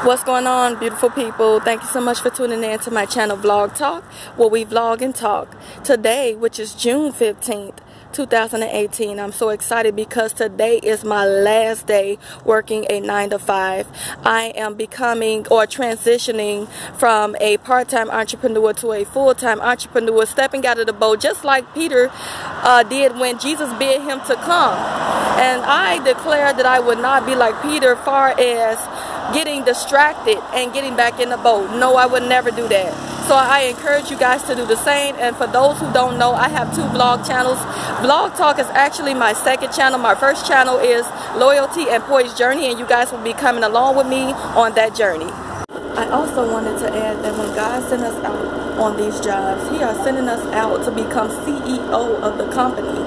What's going on, beautiful people? Thank you so much for tuning in to my channel Vlog Talk, where we vlog and talk. Today, which is June 15th, 2018, I'm so excited because today is my last day working a 9-to-5. I am becoming or transitioning from a part-time entrepreneur to a full-time entrepreneur, stepping out of the boat just like Peter did when Jesus bid him to come. And I declare that I would not be like Peter far as getting distracted and getting back in the boat. No, I would never do that. So I encourage you guys to do the same. And for those who don't know, I have two vlog channels. Vlog Talk is actually my second channel. My first channel is Loyalty and Poised Journey, and you guys will be coming along with me on that journey. I also wanted to add that when God sent us out on these jobs, He is sending us out to become CEO of the company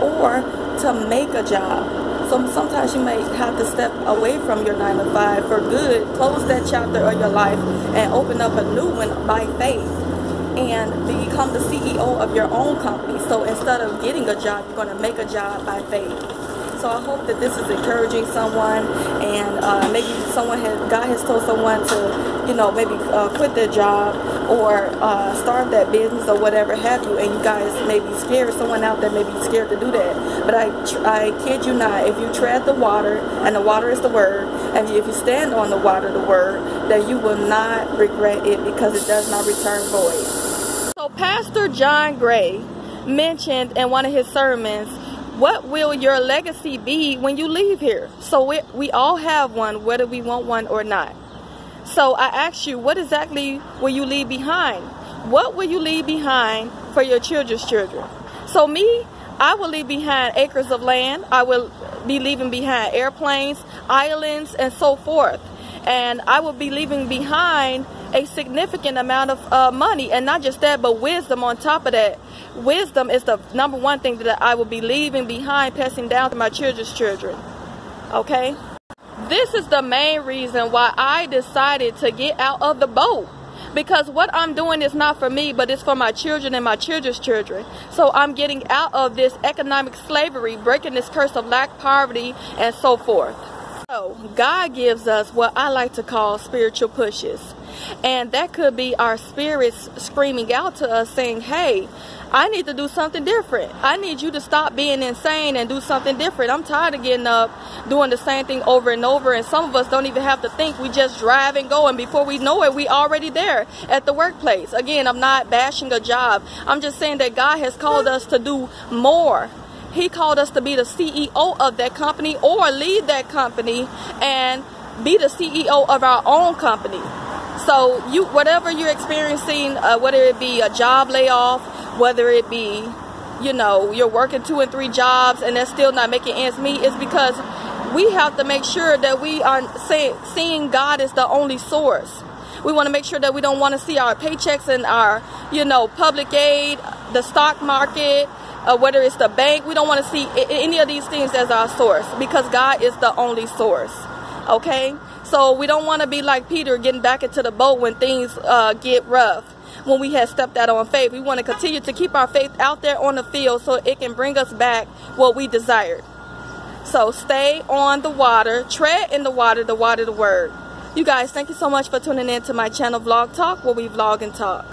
or to make a job. So sometimes you may have to step away from your 9-to-5 for good, close that chapter of your life, and open up a new one by faith and become the CEO of your own company. So instead of getting a job, you're going to make a job by faith. So I hope that this is encouraging someone, and maybe God has told someone to, maybe quit their job or start that business or whatever have you, and you guys may be scared. Someone out there may be scared to do that. But I kid you not, if you tread the water, and the water is the word, and if you stand on the water, the word, that you will not regret it because it does not return void. So Pastor John Gray mentioned in one of his sermons, what will your legacy be when you leave here? So we all have one, whether we want one or not. So I ask you, what exactly will you leave behind? What will you leave behind for your children's children? So me, I will leave behind acres of land. I will be leaving behind airplanes, islands, and so forth. And I will be leaving behind a significant amount of money, and not just that, but wisdom on top of that. Wisdom is the number one thing that I will be leaving behind, passing down to my children's children. Okay? This is the main reason why I decided to get out of the boat. Because what I'm doing is not for me, but it's for my children and my children's children. So I'm getting out of this economic slavery, breaking this curse of lack, poverty, and so forth. So God gives us what I like to call spiritual pushes. And that could be our spirits screaming out to us saying, hey, I need to do something different. I need you to stop being insane and do something different. I'm tired of getting up, doing the same thing over and over. And some of us don't even have to think. We just drive and go. And before we know it, we already there at the workplace. Again, I'm not bashing a job. I'm just saying that God has called us to do more. He called us to be the CEO of that company or lead that company and be the CEO of our own company. So whatever you're experiencing, whether it be a job layoff, whether it be, you're working 2 and 3 jobs and that's still not making ends meet, it's because we have to make sure that we are seeing God as the only source. We want to make sure that we don't want to see our paychecks and our, public aid, the stock market, whether it's the bank. We don't want to see any of these things as our source because God is the only source. Okay? So we don't want to be like Peter, getting back into the boat when things get rough, when we have stepped out on faith. We want to continue to keep our faith out there on the field so it can bring us back what we desired. So stay on the water, tread in the water, the word. You guys, thank you so much for tuning in to my channel Vlog Talk, where we vlog and talk.